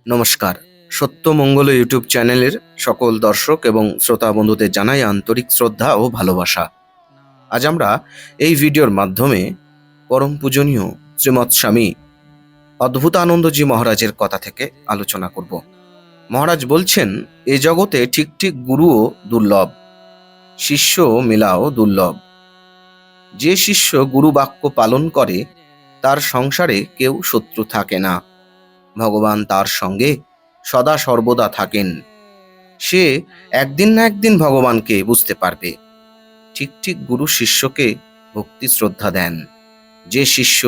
নমস্কার। সত্যমঙ্গল ইউটিউব চ্যানেলের সকল দর্শক এবং শ্রোতা বন্ধুদের জানাই আন্তরিক শ্রদ্ধা ও ভালোবাসা। আজ আমরা এই ভিডিওর মাধ্যমে পরম পূজনীয় শ্রীমৎ স্বামী অদ্ভুতানন্দজি মহারাজের কথা থেকে আলোচনা করব। মহারাজ বলছেন, এ জগতে ঠিক ঠিক গুরুও দুর্লভ, শিষ্য মেলাও দুর্লভ। যে শিষ্য গুরু বাক্য পালন করে তার সংসারে কেউ শত্রু থাকে না। ভগবান তার সঙ্গে সদা সর্বদা থাকেন। সে একদিন না একদিন ভগবানকে বুঝতে পারবে। ঠিক ঠিক গুরু শিষ্যকে ভক্তি শ্রদ্ধা দেন। যে শিষ্য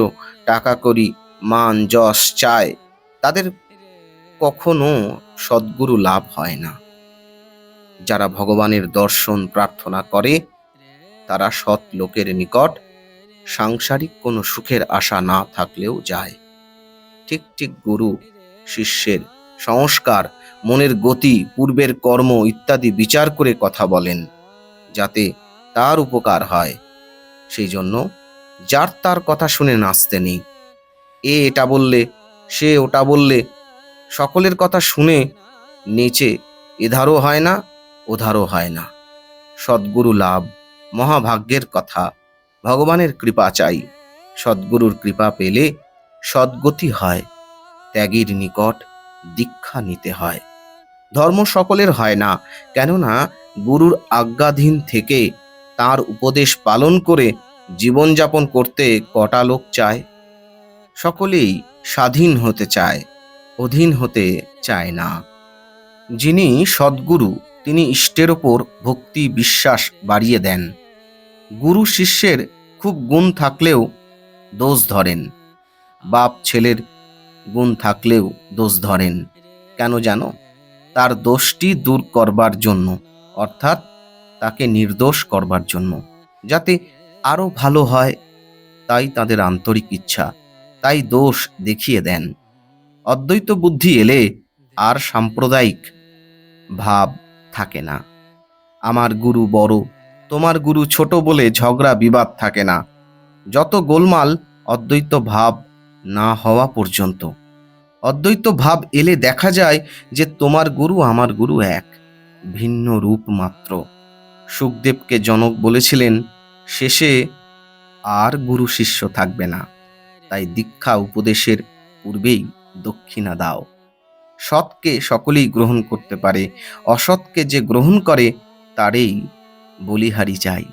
টাকা করি মান যশ চায় তাদের কখনো সদ্গুরু লাভ হয় না। যারা ভগবানের দর্শন প্রার্থনা করে তারা সৎ লোকের নিকট সাংসারিক কোনো সুখের আশা না থাকলেও যায়। ঠিক ঠিক গুরু শিষ্যের সংস্কার, মনের গতি, পূর্বের কর্ম ইত্যাদি বিচার করে কথা বলেন, যাতে তার উপকার হয়। সেই জন্য যার তার কথা শুনে নাচতে নেই। এ এটা বললে, সে ওটা বললে, সকলের কথা শুনে নেচে এধারও হয় না ওধারও হয় না। সদ্গুরু লাভ মহাভাগ্যের কথা। ভগবানের কৃপা চাই। সদ্গুরুর কৃপা পেলে সদ্গতি হয়। ত্যাগীর নিকট দীক্ষা নিতে হয়। ধর্ম সকলের হয় না, কেননা গুরুর আজ্ঞাধীন থেকে তার উপদেশ পালন করে জীবনযাপন করতে কটা লোক চায়? সকলেই স্বাধীন হতে চায়, অধীন হতে চায় না। যিনি সদ্গুরু তিনি ইষ্টের ওপর ভক্তি বিশ্বাস বাড়িয়ে দেন। গুরু শিষ্যের খুব গুণ থাকলেও দোষ ধরেন। বাপ ছেলের গুণ থাকলেও দোষ ধরেন। কেন জানো? তার দোষটি দূর করবার জন্য, অর্থাৎ তাকে নির্দোষ করবার জন্য, যাতে আরো ভালো হয়। তাই তাদের আন্তরিক ইচ্ছা, তাই দোষ দেখিয়ে দেন। অদ্বৈত বুদ্ধি এলে আর সাম্প্রদায়িক ভাব থাকে না। আমার গুরু বড়, তোমার গুরু ছোট বলে ঝগড়া বিবাদ থাকে না। যত গোলমাল অদ্বৈত ভাব না হওয়া পর্যন্ত। অদ্বৈত ভাব এলে দেখা যায় যে তোমার গুরু আমার গুরু এক, ভিন্ন রূপ মাত্র। সুখদেবকে জনক বলেছিলেন, শেষে আর গুরু শিষ্য থাকবে না, তাই দীক্ষা উপদেশের পূর্বেই দক্ষিণা দাও। সৎকে সকলেই গ্রহণ করতে পারে, অসৎকে যে গ্রহণ করে তারই বলিহারি চাই।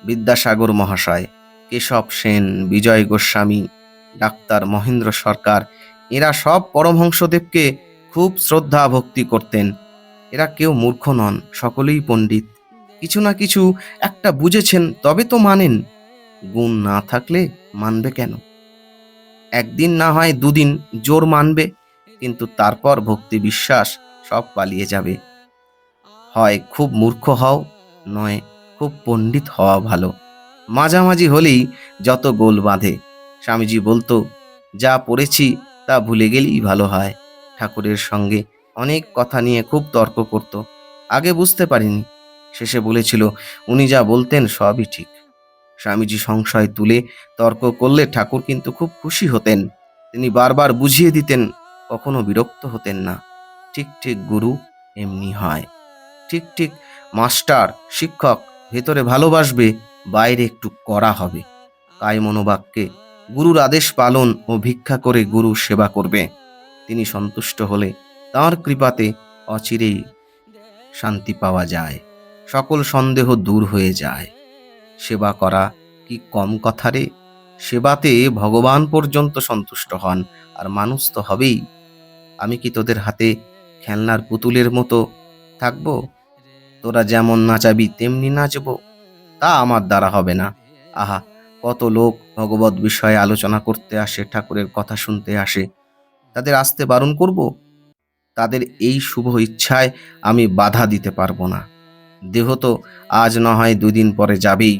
বিদ্যাসাগর মহাশয়, কেশব সেন, বিজয় গোস্বামী, ডাক্তার মহেন্দ্র সরকার, এরা সব পরমহংসদেবকে খুব শ্রদ্ধা ভক্তি করতেন। এরা কেউ মূর্খ নন, সকলেই পণ্ডিত। কিছু না কিছু একটা বুঝেছেন তবে তো মানেন। গুণ না থাকলে মানবে কেন? একদিন না হয় দুদিন জোর মানবে, কিন্তু তারপর ভক্তি বিশ্বাস সব পালিয়ে যাবে। হয় খুব মূর্খ হও, নয় খুব পণ্ডিত হওয়া ভালো। মাঝামাঝি হলেই যত গোল বাঁধে। স্বামীজি বলতো, যা পড়েছি তা ভুলে গেলেই ভালো হয়। ঠাকুরের সঙ্গে অনেক কথা নিয়ে খুব তর্ক করত। আগে বুঝতে পারিনি, শেষে বলেছিল উনি যা বলতেন সবই ঠিক। স্বামীজি সংশয় তুলে তর্ক করলে ঠাকুর কিন্তু খুব খুশি হতেন। তিনি বারবার বুঝিয়ে দিতেন, কখনো বিরক্ত হতেন না। ঠিক ঠিক গুরু এমনি হয়। ঠিক ঠিক মাস্টার শিক্ষক ভেতরে ভালোবাসবে, বাইরে একটু কড়া হবে। কায় মনোবাক্যে গুরুর আদেশ পালন ও ভিক্ষা করে গুরু সেবা করবে। তিনি সন্তুষ্ট হলে তাঁর কৃপাতে অচিরেই শান্তি পাওয়া যায়, সকল সন্দেহ দূর হয়ে যায়। সেবা করা কি কম কথা রে? সেবাতে ভগবান পর্যন্ত সন্তুষ্ট হন, আর মানুষ তো হবেই। আমি কি তোদের হাতে খেলনার পুতুলের মতো থাকবো? তোরা যেমন নাচাবি তেমনি নাচবো? তা আমার দ্বারা হবে না। আহা, কত লোক ভগবত বিষয়ে আলোচনা করতে আসে, ঠাকুরের কথা শুনতে আসে। তাদের আসতে বারণ করব? তাদের এই শুভ ইচ্ছায় আমি বাধা দিতে পারবো না। দেহ তো আজ না হয় দুদিন পরে যাবেই,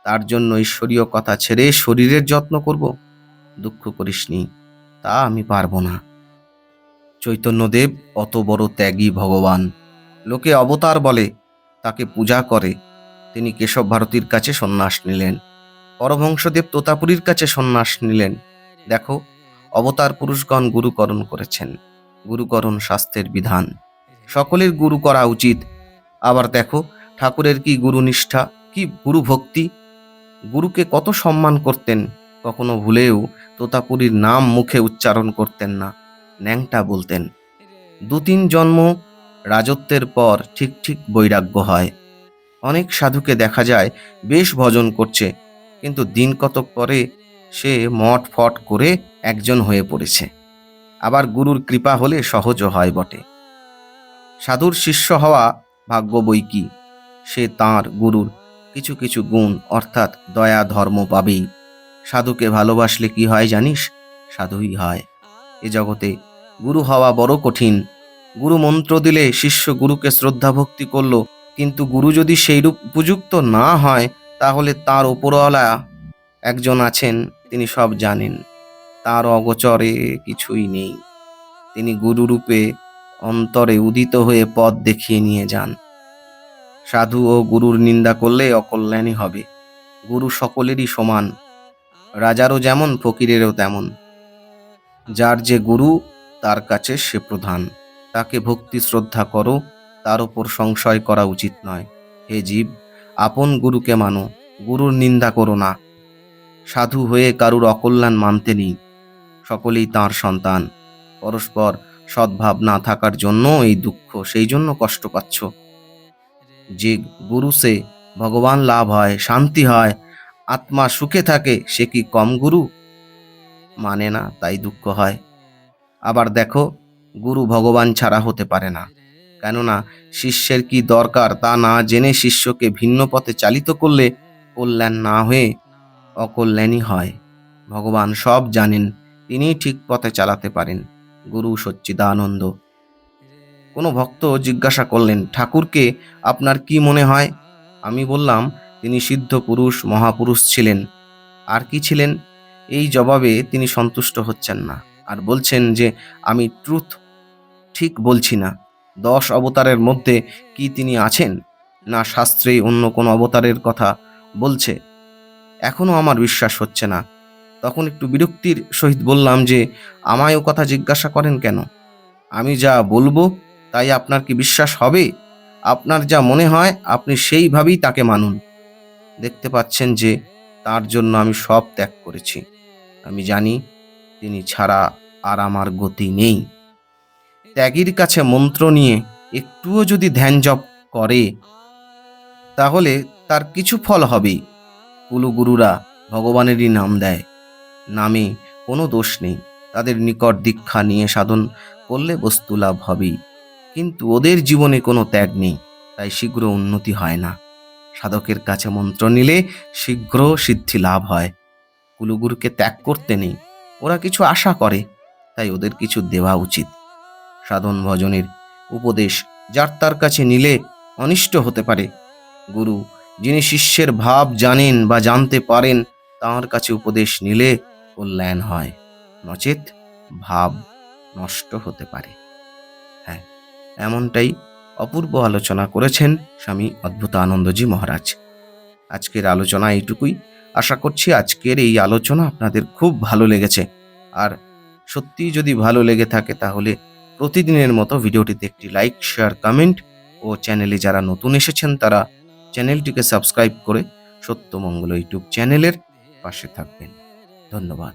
তার জন্য ঈশ্বরীয় কথা ছেড়ে শরীরের যত্ন করব? দুঃখ করিসনি, তা আমি পারবো না। চৈতন্যদেব অত বড় ত্যাগী ভগবান, লোকে অবতার বলে, তাকে পূজা করে। তিনি কেশব ভারতীর কাছে সন্ন্যাস নিলেন। পরমহংসদেব তোতাপুরীর কাছে সন্ন্যাস নিলেন। দেখো, অবতার পুরুষগণ গুরুকরণ করেছেন। গুরুকরণ শাস্ত্রের বিধান। সকলের গুরু করা উচিত। আবার দেখো, ঠাকুরের কি গুরুনিষ্ঠা, কি গুরু ভক্তি! গুরুকে কত সম্মান করতেন। কখনো ভুলেও তোতাপুরীর নাম মুখে উচ্চারণ করতেন না, ন্যাংটা বলতেন। 2-3 জন্ম রাজত্বের পর ঠিক ঠিক বৈরাগ্য হয়। অনেক সাধুকে দেখা যায় বেশ ভজন করছে, কিন্তু দিন কতক পরে সে মঠ ফট করে একজন হয়ে পড়েছে। আবার গুরুর কৃপা হলে সহজও হয় বটে। সাধুর শিষ্য হওয়া ভাগ্য বই কি, সে তাঁর গুরুর কিছু কিছু গুণ অর্থাৎ দয়া ধর্ম পাবেই। সাধুকে ভালোবাসলে কি হয় জানিস? সাধুই হয়। এ জগতে গুরু হওয়া বড় কঠিন। গুরু মন্ত্র দিলে শিষ্য গুরুকে শ্রদ্ধা ভক্তি করল, কিন্তু গুরু যদি সেইরূপ উপযুক্ত না হয়, তাহলে তার ওপরওয়ালা একজন আছেন, তিনি সব জানেন, তার অগোচরে কিছুই নেই। তিনি গুরুরূপে অন্তরে উদিত হয়ে পথ দেখিয়ে নিয়ে যান। সাধু ও গুরুর নিন্দা করলে অকল্যাণই হবে। গুরু সকলেরই সমান, রাজারও যেমন ফকিরেরও তেমন। যার যে গুরু, তার কাছে সে প্রধান। তাকে ভক্তি শ্রদ্ধা করো, তার ওপর সংশয় করা উচিত নয়। হে জীব, আপন গুরুকে মানো, গুরুর নিন্দা করো না। সাধু হয়ে কারুর অকল্যাণ মানতে নেই। সকলেই তাঁর সন্তান। পরস্পর সদ্ভাব না থাকার জন্য এই দুঃখ, সেই জন্য কষ্ট পাচ্ছ। যে গুরু সে ভগবান লাভ হয়, শান্তি হয়, আত্মা সুখে থাকে, সে কি কম গুরু? মানে না, তাই দুঃখ হয়। আবার দেখো, গুরু ভগবান ছাড়া হতে পারে না। কেননা শিষ্যের কি দরকার তা না জেনে শিষ্যকে ভিন্ন পথে চালিত করলে কল্যাণ না হয়ে অকল্যাণই হয়। ভগবান সব জানেন, তিনিই ঠিক পথে চালাতে পারেন। গুরু সচ্চিদানন্দ। কোনো ভক্ত জিজ্ঞাসা করলেন, ঠাকুরকে আপনার কি মনে হয়? আমি বললাম, তিনি সিদ্ধ পুরুষ, মহাপুরুষ ছিলেন। আর কি ছিলেন? এই জবাবে তিনি সন্তুষ্ট হচ্ছেন না, আর বলছেন যে আমি ঠিক বলছি না। 10 অবতারের মধ্যে কি তিনি আছেন? না শাস্ত্রে অন্য কোনো অবতারের কথা বলছে? এখনো আমার বিশ্বাস হচ্ছে না। তখন একটু বিরক্তির সহিত বললাম যে, আমায় ও কথা জিজ্ঞাসা করেন কেন? আমি যা বলবো তাই আপনার কি বিশ্বাস হবে? আপনার যা মনে হয় আপনি সেইভাবেই তাকে মানুন। দেখতে পাচ্ছেন যে তার জন্য আমি সব ত্যাগ করেছি। আমি জানি তিনি ছাড়া আর আমার গতি নেই। ত্যাগীর কাছে মন্ত্র নিয়ে একটুও যদি ধ্যান জপ করে, তাহলে তার কিছু ফল হবেই। কুলগুরুরা ভগবানেরই নাম দেয়, নামে কোনো দোষ নেই। তাদের নিকট দীক্ষা নিয়ে সাধন করলে বস্তু লাভ হবেই, কিন্তু ওদের জীবনে কোনো ত্যাগ নেই, তাই শীঘ্র উন্নতি হয় না। সাধকের কাছে মন্ত্র নিলে শীঘ্র সিদ্ধি লাভ হয়। কুলগুরুকে ত্যাগ করতে নেই, ওরা কিছু আশা করে, তাই ওদের কিছু দেওয়া উচিত। সাধন ভজনের উপদেশ যার তার কাছে নিলে অনিষ্ট হতে পারে। গুরু, যিনি শিষ্যের ভাব জানেন বা জানতে পারেন, তাঁর কাছে উপদেশ নিলে কল্যাণ হয়, নচেত ভাব নষ্ট হতে পারে। হ্যাঁ, এমনটাই অপূর্ব আলোচনা করেছেন স্বামী অদ্ভুতানন্দজি মহারাজ। আজকের আলোচনা এইটুকুই। আশা করছি আজকের এই আলোচনা আপনাদের খুব ভালো লেগেছে। আর সত্যিই যদি ভালো লেগে থাকে, তাহলে প্রতিদিনের মতো ভিডিওটিতে একটি লাইক, শেয়ার, কমেন্ট ও চ্যানেলে যারা নতুন এসেছেন তারা চ্যানেলটিকে সাবস্ক্রাইব করে সত্যমঙ্গল ইউটিউব চ্যানেলের পাশে থাকবেন। ধন্যবাদ।